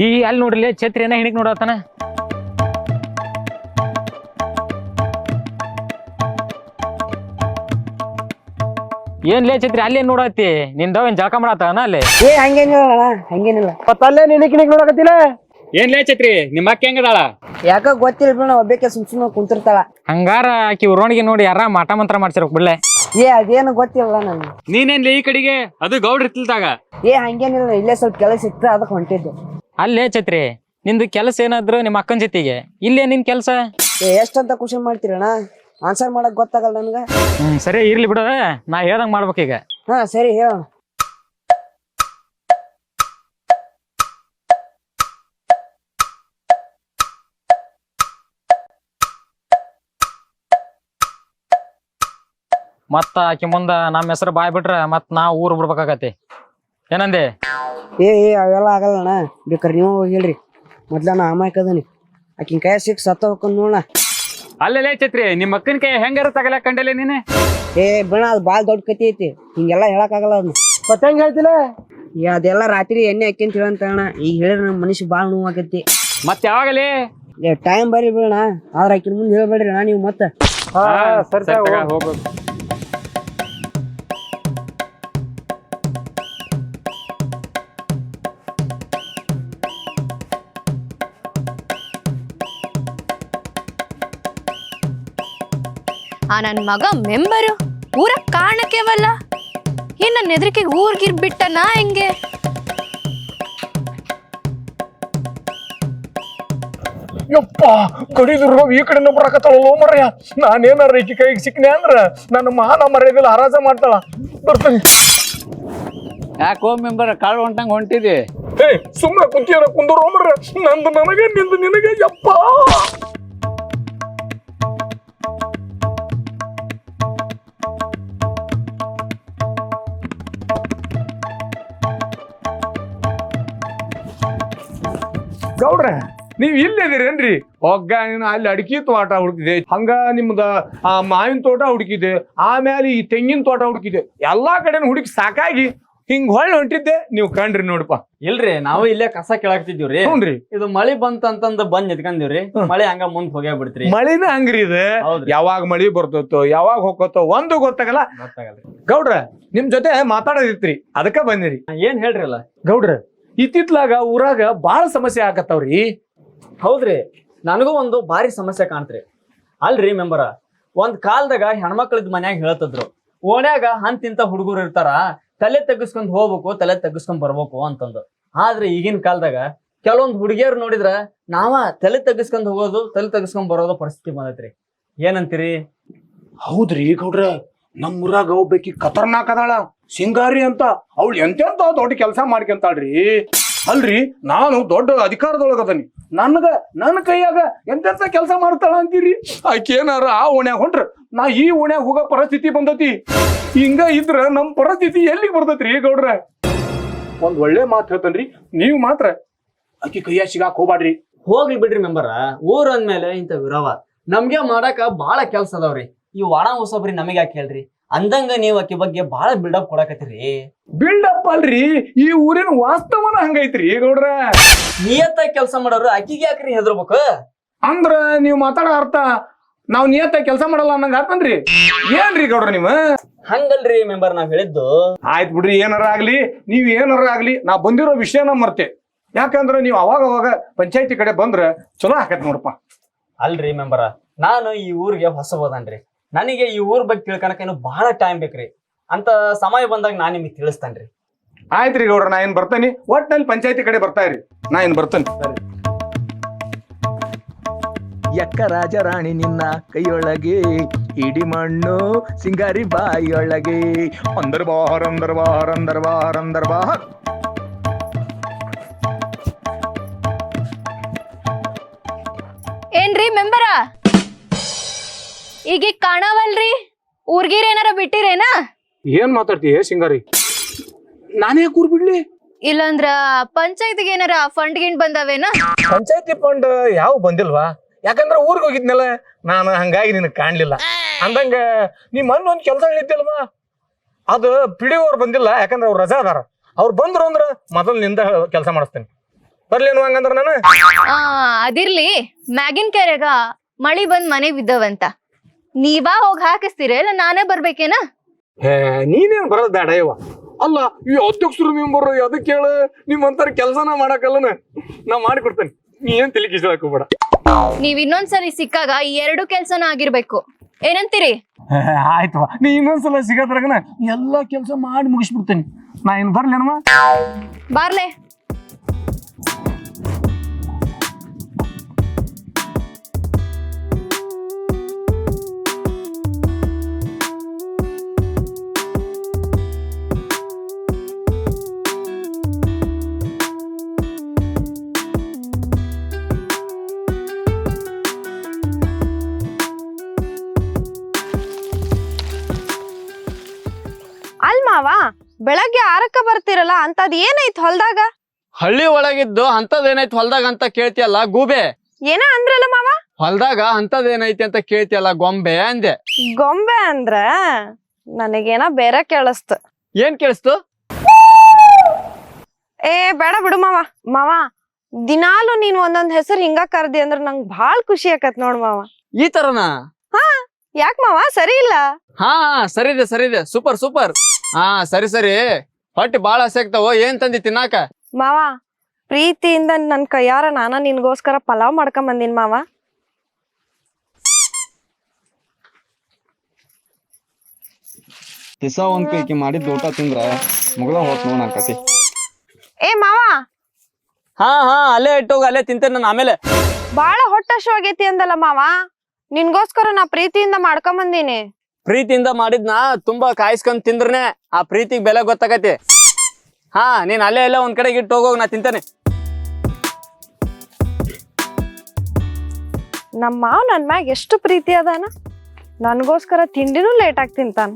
ಈ ಅಲ್ಲಿ ನೋಡ್ರಿ ಛತ್ರಿ ಏನ ಹಿಡಿಕ್ ನೋಡತ್ತಾನ. ಏನ್ಲೇ ಛತ್ರಿ ಅಲ್ಲೇನ್ ನೋಡತ್ತಿ? ನಿಂದವೇನ್ ಜಳಕ ಮಾಡತ್ತಾನ ಅಲ್ಲೇ? ಹಂಗೇನಿಲ್ಲ ಹಂಗೇನಿಲ್ಲ. ಅಲ್ಲೇ ನಿನಕ್ ನೋಡಕತ್ತಿಲ್ಲ. ಏನ್ಲೇ ಛತ್ರಿ ನಿಮ್ಮ ಅಕ್ಕ ಹೆಂಗದಾಳ? ಯಾಕ ಗೊತ್ತಿಲ್ಲ ಬಿಡ, ಒಬ್ಬಕ್ಕೆ ಸುಮ್ ಕುಂತಿರ್ತಾಳ. ಹಂಗಾರ ಆಕಿ ಉರೋಣಿಗೆ ನೋಡಿ ಯಾರ ಮಾಟ ಮಂತ್ರ ಮಾಡ್ಸಿರಕ್ ಬಿಡ್ಲೆ. ಅದೇನು ಗೊತ್ತಿಲ್ಲ ನನ್ಗೆ. ನೀನೇನ್ಲಿ ಈ ಕಡೆಗೆ? ಅದು ಗೌಡ್ರ ಇರ್ತಿಲ್ದಾಗ. ಹಂಗೇನಿಲ್ಲ, ಇಲ್ಲೇ ಸ್ವಲ್ಪ ಕೆಲಸ ಇತ್ತು ಅದಕ್ಕೆ ಹೊಂಟಿದ್ದೆ. ಅಲ್ಲೇ ಛತ್ರಿ ನಿಂದು ಕೆಲಸ ಏನಾದ್ರು ನಿಮ್ಮ ಅಕ್ಕನ ಜೊತೆಗೆ, ಇಲ್ಲೇ ನಿನ್ ಕೆಲಸ? ಎಷ್ಟಂತ ಕ್ವಶನ್ ಮಾಡ್ತೀರಣ್ಣ? ಆನ್ಸರ್ ಮಾಡಕ್ ಗೊತ್ತಾಗಲ್ಲ ನನ್ಗ. ಸರಿ ಇರ್ಲಿ ಬಿಡ, ನಾ ಹೇಳ್ದಂಗ್ ಮಾಡ್ಬೇಕೀಗ. ಹಾ ಸರಿ ಹೇಳೋಣ. ಮತ್ತ ಆಕಿ ಮುಂದ ನಮ್ಮ ಹೆಸರು ಬಾಯ್ ಬಿಟ್ರ ಮತ್ ನಾ ಊರ್ ಬಿಡ್ಬೇಕಾಗತ್ತೆ. ಏನಂದೆ? ಅವೆಲ್ಲ ಆಗಲ್ಲಣ್ಣ, ಬೇಕಾರೆ ನೀವು ಹೇಳ್ರಿ. ಮೊದ್ಲ ನಾ ಅಮಾಯಕದನಿ, ಆಕಿನ ಕೈ ಸಿಕ್ ಸತ್ತ ಹೋಗ್ಕೊಂಡ್ ನೋಡ. ಅಲ್ಲೇ ಛತ್ರಿ ನಿಮ್ಮ ಅಕ್ಕನ ಕೈ ಹೆಂಗಾರ ತಗಲ ಕಂಡಲೆ ನೀನೆ? ಬಿಣ, ಅದು ಭಾಳ ದೊಡ್ಡ ಕತಿ ಐತಿ, ಹಿಂಗೆಲ್ಲ ಹೇಳಕ್ ಆಗಲ್ಲ ಅದನ್ನ. ಮತ್ತೆ ಹೆಂಗ್ ಹೇಳ್ತಿಲ್ಲ? ಅದೆಲ್ಲ ರಾತ್ರಿ ಎಣ್ಣೆ ಹಾಕ್ಯಂತ ಹೇಳಂತ ಅಣ್ಣ. ಈಗ ಹೇಳಿದ್ರೆ ನಮ್ಮ ಮನುಷ್ಯ ಭಾಳ ನೋವು ಆಗತ್ತಿ. ಮತ್ ಯಾವಾಗಲೇ ಟೈಮ್ ಬರ್ರಿ ಬಿಡಣ, ಆದ್ರ ಆಕಿನ ಮುಂದೆ ಹೇಳ್ಬೇಡ್ರಿ ಅಣ್ಣ ನೀವು. ಮತ್ತೆ ಹೋಗ್ಬೇಕು. ನನ್ ಮಗ ಮೆಂಬರು ಊರ ಕಾರಣಕ್ಕೆವಲ್ಲ, ಏನ್ ನನ್ನ ಎದುರಿಕೆಗೆ ಊರ್ಗಿರ್ ಬಿಟ್ಟನಾ ಹೆಂಗೆ? ಯಪ್ಪ ಕಡಿದ್ರು ಈ ಕಡೆನೂ ಬರಾಕತ್ತಾಳ ಮರ್ಯ. ನಾನೇನಾರ ಈಕಿ ಕೈಗೆ ಸಿಕ್ನೆ ಅಂದ್ರ ನನ್ನ ಮಾನ ಮರ್ಯಾದಿಲ್ಲ ಹರಾಜ ಮಾಡ್ತಾಳ. ಬರ್ತೀನಿ. ಯಾಕೋ ಮೆಂಬರ್ ಕಾಳು ಹೊಂಟಂಗ್ ಹೊಂಟಿದಿ? ಸುಮ್ಮನೆ ಕುಂತಿಯರ ಕುಂದರೋ ಮರ್ಯ. ನಂದು ನನಗೆ ನಿಂದು ನಿನಗೆ. ಯಪ್ಪ ಗೌಡ್ರ, ನೀವ್ ಇಲ್ಲಿದಿರೇನ್ರಿ? ಒಗ್ಗ ನೀನು ಅಲ್ಲಿ ಅಡಿಕೆ ತೋಟ ಹುಡುಕಿದೆ, ಹಂಗ ನಿಮ್ದ ಆ ಮಾವಿನ ತೋಟ ಹುಡುಕಿದೆ, ಆಮೇಲೆ ಈ ತೆಂಗಿನ ತೋಟ ಹುಡುಕಿದೆ, ಎಲ್ಲಾ ಕಡೆನೂ ಹುಡುಕಿ ಸಾಕಾಗಿ ಹಿಂಗ್ ಹೊಳ್ಳಿ ಹೊಂಟಿದ್ದೆ. ನೀವು ಕಂಡ್ರಿ ನೋಡಪ್ಪ. ಇಲ್ರಿ, ನಾವು ಇಲ್ಲೇ ಕಸ ಕೇಳಾಕ್ತಿದ್ವಿ. ಹ್ಞೂನ್ರಿ. ಇದು ಮಳಿ ಬಂತಂತಂದ ಬಂದ್ ನಿತ್ಕೊಂಡಿವ್ರಿ. ಮಳಿ ಹಂಗ ಮುಂದ್ ಹೋಗ್ಯಾ ಬಿಡ್ತ್ರಿ. ಮಳಿನ ಹಂಗ್ರಿ ಇದೆ. ಯಾವಾಗ ಮಳಿ ಬರ್ತೈತೋ ಯಾವಾಗ ಹೋಗತ್ತೋ ಒಂದು ಗೊತ್ತಾಗಲ್ಲ. ಗೌಡ್ರ, ನಿಮ್ ಜೊತೆ ಮಾತಾಡೋದಿತ್ರಿ, ಅದಕ್ಕ ಬಂದಿರಿ. ಏನ್ ಹೇಳ್ರಿ ಅಲ್ಲ ಗೌಡ್ರ, ಇತ್ತಿತ್ಲಾಗ ಊರಾಗ ಬಾಳ ಸಮಸ್ಯೆ ಆಗತ್ತವ್ರಿ. ಹೌದ್ರಿ, ನನಗೂ ಒಂದು ಭಾರಿ ಸಮಸ್ಯೆ ಕಾಣ್ತ್ರಿ. ಅಲ್ರಿ ಮೆಂಬರ, ಒಂದ್ ಕಾಲದಾಗ ಹೆಣ್ಮಕ್ಳದ್ ಮನ್ಯಾಗ ಹೇಳ್ತಿದ್ರು, ಓಣ್ಯಾಗ ಹಂತಿಂತ ಹುಡುಗರು ಇರ್ತಾರ, ತಲೆ ತೆಗಿಸ್ಕೊಂಡ್ ಹೋಗ್ಬೇಕು, ತಲೆ ತೆಗಿಸ್ಕೊಂಡ್ ಬರ್ಬೇಕು ಅಂತಂದು. ಆದ್ರೆ ಈಗಿನ ಕಾಲದಾಗ ಕೆಲವೊಂದ್ ಹುಡುಗಿಯರ್ ನೋಡಿದ್ರ ನಾವ ತಲೆ ತೆಗಿಸ್ಕೊಂಡ್ ಹೋಗೋದು, ತಲೆ ತೆಗಿಸ್ಕೊಂಡ್ ಬರೋದು ಪರಿಸ್ಥಿತಿ ಬಂದೈತ್ರಿ. ಏನಂತೀರಿ? ಹೌದ್ರಿ ಗೌಡ್ರ, ನಮ್ ಊರಾಗ ಒಬ್ಬಾಕಿ ಖತರ್ನಾಕ್ ಅದಾಳ, ಸಿಂಗಾರಿ ಅಂತ. ಅವಳು ಎಂತೆಂತ ದೊಡ್ಡ ಕೆಲಸ ಮಾಡ್ಕೊಂತಾಳ್ರಿ. ಅಲ್ರಿ, ನಾನು ದೊಡ್ಡ ಅಧಿಕಾರದೊಳಗದನಿ, ನನ್ನ ಕೈಯಾಗ ಎಂತೆಂತ ಕೆಲಸ ಮಾಡ್ತಾಳ ಅಂತೀರಿ? ಆಕೆ ಏನಾರ ಆ ಓಣ್ಯಾಗ ಹೊಂಟ್ರ ನಾ ಈ ಓಣ್ಯಾಗ ಹೋಗೋ ಪರಿಸ್ಥಿತಿ ಬಂದತಿ. ಹಿಂಗ ಇದ್ರ ನಮ್ ಪರಿಸ್ಥಿತಿ ಎಲ್ಲಿಗೆ ಬರ್ತೈತ್ರಿ ಗೌಡ್ರ? ಒಂದ್ ಒಳ್ಳೆ ಮಾತು ಹೇಳ್ತೇನ್ರಿ, ನೀವು ಮಾತ್ರ ಆಕಿ ಕೈಯಾಗ ಸಿಗಾಕ್ ಹೋಗ್ಬಾಡ್ರಿ. ಹೋಗ್ಲಿ ಬಿಡ್ರಿ ಮೆಂಬರ, ಊರ್ ಅಂದ್ಮೇಲೆ ಇಂಥ ವಿರವ ನಮ್ಗೆ ಮಾಡಾಕ ಬಾಳ ಕೆಲ್ಸ ಅದಾವ್ರಿ. ಈ ಒಣ ಹೊಸಬ್ರಿ ನಮಗ್ ಯಾಕೆ ಹೇಳ್ರಿ? ಅಂದಂಗ ನೀವ್ ಆಕಿ ಬಗ್ಗೆ ಬಾಳ ಬಿಲ್ಡಪ್ ಕೊಡಕತ್ತೀರಿ. ಬಿಲ್ಡಪ್ ಅಲ್ರಿ, ಈ ಊರಿನ ವಾಸ್ತವನ ಹಂಗೈತ್ರಿ ಗೌಡ್ರ. ನಿಯತ್ತಾಗಿ ಕೆಲಸ ಮಾಡೋರು ಆಕಿಗೆ ಯಾಕ್ರಿ ಹೆದರ್ಬೇಕು? ಅಂದ್ರ ನೀವ್ ಮಾತಾಡೋ ಅರ್ಥ ನಾವ್ ನಿಯತ್ತಾಗಿ ಕೆಲಸ ಮಾಡಲ್ಲ ಅನ್ನಂಗ ಆತನ್ರಿ. ಏನ್ರಿ ಗೌಡ್ರ ನೀವ್? ಹಂಗಲ್ರಿ ಮೆಂಬರ್, ನಾವ್ ಹೇಳಿದ್ದು. ಆಯ್ತು ಬಿಡ್ರಿ, ಏನಾರ ಆಗ್ಲಿ, ನೀವ್ ಏನಾರ ಆಗ್ಲಿ, ನಾ ಬಂದಿರೋ ವಿಷಯನ ಮರ್ತೆ. ಯಾಕಂದ್ರ ನೀವ್ ಅವಾಗ ಪಂಚಾಯತಿ ಕಡೆ ಬಂದ್ರ ಚಲೋ ಆಕತ್ ನೋಡಪ್ಪ. ಅಲ್ರಿ ಮೆಂಬರ, ನಾನು ಈ ಊರಿಗೆ ಹೊಸಬೋದನ್ರಿ. ನನಗೆ ಈ ಊರ್ ಬಗ್ಗೆ ತಿಳ್ಕೊಳಕ ಇನ್ನು ಬಹಳ ಟೈಮ್ ಬೇಕ್ರಿ. ಅಂತ ಸಮಯ ಬಂದಾಗ ನಾನ್ ನಿಮಗೆ ತಿಳಿಸ್ತೇನ್ರಿ. ಆಯ್ತ್ರಿ ಗೌಡ್ರ, ನಾ ಏನ್ ಬರ್ತೇನಿ. ಒಟ್ನಲ್ಲಿ ಪಂಚಾಯತಿ ಕಡೆ ಬರ್ತಾ ಇರಿ, ನಾ ಏನ್ ಬರ್ತೇನೆ. ಎಕ್ಕ ರಾಜರಾಣಿ ನಿನ್ನ ಕೈಯೊಳಗೆ, ಇಡಿ ಮಣ್ಣು ಸಿಂಗಾರಿ ಬಾಯಿಯೊಳಗೆ. ಅಂದರ್ ಬಾಹರ್ ಅಂದರ್ ಬಾಹರ್ ಅಂದರ್ ಬಾಹರ್ ಅಂದರ್ ಬಾಹರ್. ಏನ್ರಿ ಮೆಂಬರ, ಈಗ ಕಾಣವಲ್ರಿ? ಊರ್ಗೀರ್ ಏನಾರ ಬಿಟ್ಟಿರೇನ? ಏನ್ ಮಾತಾಡ್ತೀಯ ಸಿಂಗಾರಿ? ನಾನೇ ಕೂರ್ ಬಿಡ್ಲಿ? ಇಲ್ಲಂದ್ರ ಪಂಚಾಯತಿಗೆ ಏನಾರ ಫಂಡ್ ಗಿಂಡ್ ಬಂದವೇನ? ಪಂಚಾಯತಿ ಫಂಡ್ ಯಾವ ಬಂದಿಲ್ವಾ? ಯಾಕಂದ್ರ ಊರಿಗೆ ಹೋಗಿದ್ನಲ್ಲ ನಾನು, ಹಂಗಾಗಿ ನಿನಗೆ ಕಾಣ್ಲಿಲ್ಲ. ಅಂದಂಗ ನೀ ಮೊನ್ನೆ ಒಂದ್ ಕೆಲಸ ಹೇಳಿದ್ದಲ್ವಾ, ಅದು ಪಿಡಿಒ ಅವ್ರು ಬಂದಿಲ್ಲ. ಯಾಕಂದ್ರೆ ಅವ್ರು ರಜಾ ಅದಾರ. ಅವ್ರು ಬಂದ್ರು ಅಂದ್ರ ಮೊದಲು ನಿಂದ ಕೆಲಸ ಮಾಡಿಸ್ತೇನೆ. ಬರ್ಲೇನು ಹಂಗಂದ್ರ ನಾನು ಅದಿರ್ಲಿ ಮ್ಯಾಗಿನ್ ಕೆರೆಗ ಮಳಿ ಬಂದ್ ಮನೆಗ್ ಬಿದ್ದವಂತ ನೀವಾ ಹೋಗಿ ಹಾಕಿಸ್ತೀರ ಇಲ್ಲ ನಾನೇ ಬರ್ಬೇಕೇನ? ನೀನೇನ್ ಬರೋದ್ ಬೇಡ ಇವ. ಅಲ್ಲ ಈ ಅಧ್ಯಕ್ಷರು ಮೆಂಬರ್ ಅದಕ್ಕೆ ಹೇಳ ನಿಮ್ಮಂತರ ಕೆಲ್ಸನ ಮಾಡಕಲ್ಲನ ನಾ ಮಾಡಿಕೊಡ್ತೇನೆ. ನೀ ಏನ್ ತಲೆ ಕಿಸ್ಕೊಳಕ್ ಹೋಗ್ಬೇಡ. ನೀವ್ ಇನ್ನೊಂದ್ಸರಿ ಸಿಕ್ಕಾಗ ಈ 2 ಕೆಲ್ಸನ ಆಗಿರ್ಬೇಕು. ಏನಂತೀರಿ? ಆಯ್ತವ, ನೀ ಇನ್ನೊಂದ್ಸಲ ಸಿಗದ್ರಾಗನ ಎಲ್ಲಾ ಕೆಲ್ಸ ಮಾಡಿ ಮುಗಿಸ್ಬಿಡ್ತೇನೆ. ನಾ ಏನ್ ಬರ್ಲೇನಮ್ಮ? ಬಾರ್ಲೆ. ಅಲ್ಮಾವ ಬೆಳಗ್ಗೆ 6ಕ್ಕ ಬರ್ತಿರಲ್ಲ ಅಂತದ್ ಏನೈತ್ ಹೊಲ್ದಾಗ? ಹಳ್ಳಿ ಒಳಗಿದ್ದು ಅಂತದೇನೈತಿ ಹೊಲ್ದಾಗ ಅಂತ ಕೇಳ್ತಿಯಲ್ಲ ಗೂಬೆ? ಏನ ಅಂದ್ರಲ್ಲ ಮಾವ? ಹೊಲ್ದಾಗ ಅಂತದೇನೈತಿ ಅಂತ ಕೇಳ್ತಿಯಲ್ಲ ಗೊಂಬೆ ಅಂದೆ. ಗೊಂಬೆ ಅಂದ್ರ ನನಗೇನ ಬೇರೆ ಕೇಳಿಸ್ತು. ಏನ್ ಕೇಳಿಸ್ತು? ಏ ಬೇಡ ಬಿಡು ಮಾವ. ಮಾವ ದಿನಾಲು ನೀನ್ ಒಂದೊಂದ್ ಹೆಸರು ಹಿಂಗ ಕರ್ದಿ ಅಂದ್ರ ನಂಗ್ ಭಾಳ ಖುಷಿ ಆಕತ್ ನೋಡ್ ಮಾವ. ಈ ತರನಾ? ಹಾ ಯಾಕ್ ಮಾವ ಸರಿ ಇಲ್ಲ? ಹಾ ಸರಿದೆ ಸೂಪರ್. ಹಾ ಸರಿ ಹೊಟ್ಟೆ ಬಾಳ ಹಸಿ ಆಗ್ತಾವ. ಏನ್ ತಂದಿ ತಿನ್ನಾಕ? ಮಾವ ಪ್ರೀತಿಯಿಂದ ನನ್ ಕೈಯಾರ ನಾನ ನಿನ್ಗೋಸ್ಕರ ಪಲಾವ್ ಮಾಡ್ಕೊಂಡ್ ಬಂದಿನ್ ಮಾವ. ದಿಸ ಒಂದ್ ಕೈಕಿ ಮಾಡಿದ್ ಊಟ ತಿಂದ್ರ ಮುಗ್ದ ಹೋತ್ ನೋಡ್ ಅನ್ಕತಿ. ಏ ಮಾವ ಹಾ ಅಲ್ಲೇ ಇಟ್ಟೋಗ, ಅಲ್ಲೇ ತಿಂತೇನೆ ನಾನು ಆಮೇಲೆ. ಬಾಳ ಹೊಟ್ಟಶು ಆಗೈತಿ ಅಂದಲ್ಲ ಮಾವ, ನಿನ್ಗೋಸ್ಕರ ನಾ ಪ್ರೀತಿಯಿಂದ ಮಾಡ್ಕೊಂಡ್ ಬಂದೀನಿ. ಪ್ರೀತಿಯಿಂದ ಮಾಡಿದ್ನ ತುಂಬಾ ಕಾಯಿಸ್ಕೊಂಡ್ ತಿಂದ್ರನೆ ಆ ಪ್ರೀತಿಗ್ ಬೆಲೆ ಗೊತ್ತಾಗತಿ. ಹಾ ನೀನ್ ಅಲ್ಲೇ ಎಲ್ಲ ಒಂದ್ ಕಡೆಗೆ ಇಟ್ಟು ಹೋಗೋಗ್, ನಾ ತಿಂತೇನೆ. ನಮ್ಮ ಮಾವ ನನ್ ಮ್ಯಾಗ ಎಷ್ಟು ಪ್ರೀತಿ ಅದಾನ, ನನ್ಗೋಸ್ಕರ ತಿಂಡಿನೂ ಲೇಟ್ ಆಗಿ ತಿಂತಾನ.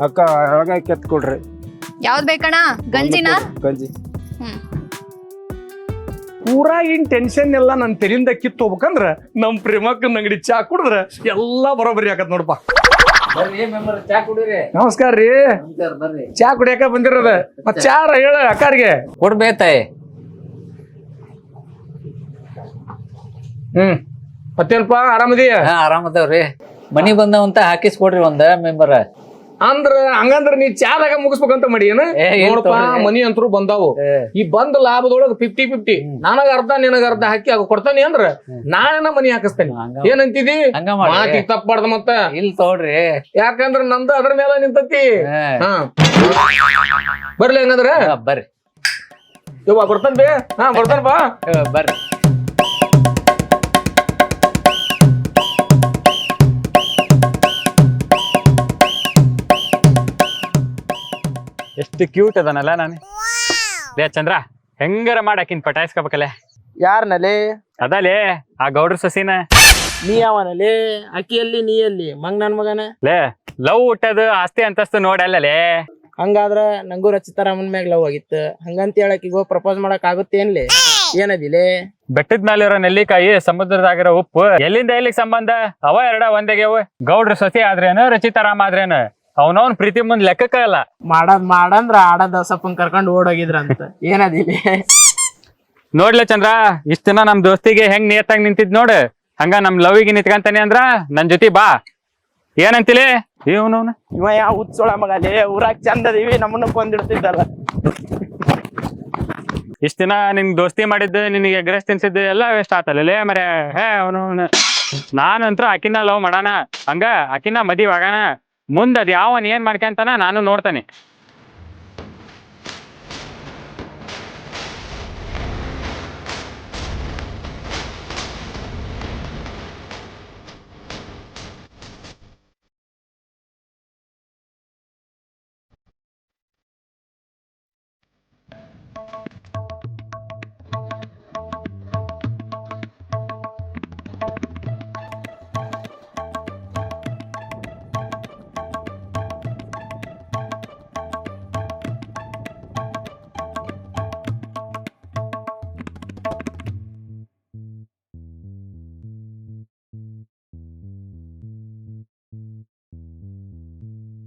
ಅಕ್ಕ ಒಳಗ ಕೆತ್ ಕೊಡ್ರಿ. ಯಾವ್ದ್ ಬೇಕಣ್ಣ? ಗಂಜಿನ? ಗಂಜಿ. ಹ್ಮ್. ಪೂರಾ ಇನ್ ಟೆನ್ಷನ್ ಎಲ್ಲ ನನ್ ತೆರಿಂದ ಕಿತ್ತು ಹೋಗ್ಬೇಕಂದ್ರ ನಮ್ ಪ್ರೇಮಕ್ಕನ ಅಂಗಡಿ ಚಾ ಕುಡಿದ್ರ ಎಲ್ಲಾ ಬರೋಬರಿ ಆಗತ್ ನೋಡಪ್ಪ. ನಮಸ್ಕಾರ ರೀ. ಚಾ ಕುಡಿಯಾಕ ಬಂದಿರೋದ. ಮತ್ ಚಾರ ಹೇಳ ಅಕ್ಕಾರಿಗೆ ಕೊಡ್ಬೇತಾಯಿ. ಮತ್ತೇನಪ್ಪ ಆರಾಮದಿಯ? ಆರಾಮದವ್ರಿ. ಮನಿ ಬಂದವಂತ ಹಾಕಿಸ್ಕೊಡ್ರಿ ಒಂದ ಮೆಂಬರ್. ಅಂದ್ರ ಹಂಗಂದ್ರ ನೀ ಚಾದಾಗ ಮುಗಿಸ್ಬೇಕಂತ ಮಾಡಿ ಏನ? ನೋಡಪ್ಪ ಮನಿ ಅಂತರು ಬಂದಾವು. ಈ ಬಂದ ಲಾಭದೊಳಗ 50-50 ನನಗ ಅರ್ಧ ನಿನಗ ಅರ್ಧ ಹಾಕಿ ಆಗ ಕೊಡ್ತಾನಿ ಅಂದ್ರ ನಾನೇನ ಮನಿ ಹಾಕಿಸ್ತೇನೆ. ಏನಂತಿದಿ? ಮಾತಿ ತಪ್ಪಾಡ್ದ ಮತ್ತ ಇಲ್ ತೋಡ್ರಿ. ಯಾಕಂದ್ರ ನಂದು ಅದ್ರ ಮೇಲೆ ನಿಂತತಿ. ಹಾ ಬರ್ಲಿ ಹಂಗಂದ್ರ ಬರ್ರಿ. ಯವ್ವ ಬರ್ತಾನ ಬೇ. ಹಾ ಬರ್ತಾನ ಬಾ. ಬರ್ರಿ. ಎಷ್ಟು ಕ್ಯೂಟ್ ಅದನಲ್ಲ ನಾನು. ಲೇ ಚಂದ್ರ, ಹೆಂಗಾರ ಮಾಡಾಕಿನ್ ಪಟಾಯಿಸ್ಕೋಬೇಕಲ್ಲ. ಯಾರನಲ್ಲಿ? ಅದಲೇ ಆ ಗೌಡ್ರ ಸಸಿನ. ನೀ ಯಾವನಲ್ಲಿ? ಅಕ್ಕಿಯಲ್ಲಿ ನೀಯಲ್ಲಿ ಮಂಗ್ ನನ್ ಮಗನ. ಲೇ ಲವ್ ಹುಟ್ಟದು ಆಸ್ತಿ ಅಂತಸ್ತು ನೋಡಲ್ಲೇ. ಹಂಗಾದ್ರ ನಂಗೂ ರಚಿತಾರಾಮನ್ ಮ್ಯಾಗ ಲವ್ ಆಗಿತ್ತು. ಹಂಗಂತ ಹೇಳಕ್ ಈಗ ಪ್ರಪೋಸ್ ಮಾಡಕ್ ಆಗುತ್ತೇನ್ಲಿ? ಏನದಿಲೆ? ಬೆಟ್ಟದ ಮೇಲೆ ಇರೋ ನೆಲ್ಲಿಕಾಯಿ, ಸಮುದ್ರದಾಗಿರೋ ಉಪ್ಪು, ಎಲ್ಲಿಂದ ಎಲ್ಲಿಗೆ ಸಂಬಂಧ? ಅವ ಎರಡ ಒಂದೇಗೆವು. ಗೌಡ್ರ ಸಸಿ ಆದ್ರೇನು, ರಚಿತಾರಾಮ ಆದ್ರೇನು, ಅವನವನ್ ಪ್ರೀತಿ ಮುಂದ್ ಲೆಕ್ಕಕ್ಕ ಇಲ್ಲ. ಮಾಡಂದ್ರ ಆಡದ ಸಪ್ಪನ್ ಕರ್ಕೊಂಡ್ ಓಡೋಗಿದ್ರಂತ. ಏನದಿಲೆ? ನೋಡ್ಲೆ ಚಂದ್ರ, ಇಷ್ಟ ದಿನ ನಮ್ ದೋಸ್ತಿಗೆ ಹೆಂಗ್ ನಿಯತ್ತಾಗಿ ನಿಂತಿದ್ ನೋಡ್, ಹಂಗ ನಮ್ ಲವ್ಗೆ ನಿಂತ್ಕಂತಾನೆ ಅಂದ್ರ ನನ್ ಜೊತೆ ಬಾ. ಏನಂತಿಲಿ? ಇವನವನ ಇವ ಯಾವ ಉತ್ಸೋಳ ಮಗಲೇ, ಊರಾಗ ಚಂದದೀವಿ ನಮ್ಮನ್ನ ಕೊಂದಿಡ್ತಿದ್ದಲ್ಲ. ಇಷ್ಟ ದಿನ ನಿನ್ ದೋಸ್ತಿ ಮಾಡಿದ್ದು, ನಿನಗೆ ಎಗ್ರೆಸ್ ತಿನ್ಸಿದ್ದು ಎಲ್ಲ ವೇಸ್ಟ್ ಆತಲ್ಲೇ ಮರೆ. ಅವನು ನಾನಂತ್ರ ಆಕಿನ ಲವ್ ಮಾಡಾನ, ಹಂಗ ಆಕಿನ ಮದಿವ್ ಆಗಾನ. ಮುಂದ್ ಅದ್ ಯಾವನ್ ಏನ್ ಮಾಡ್ಕೊಂತಾನ ನಾನು ನೋಡ್ತಾನೆ.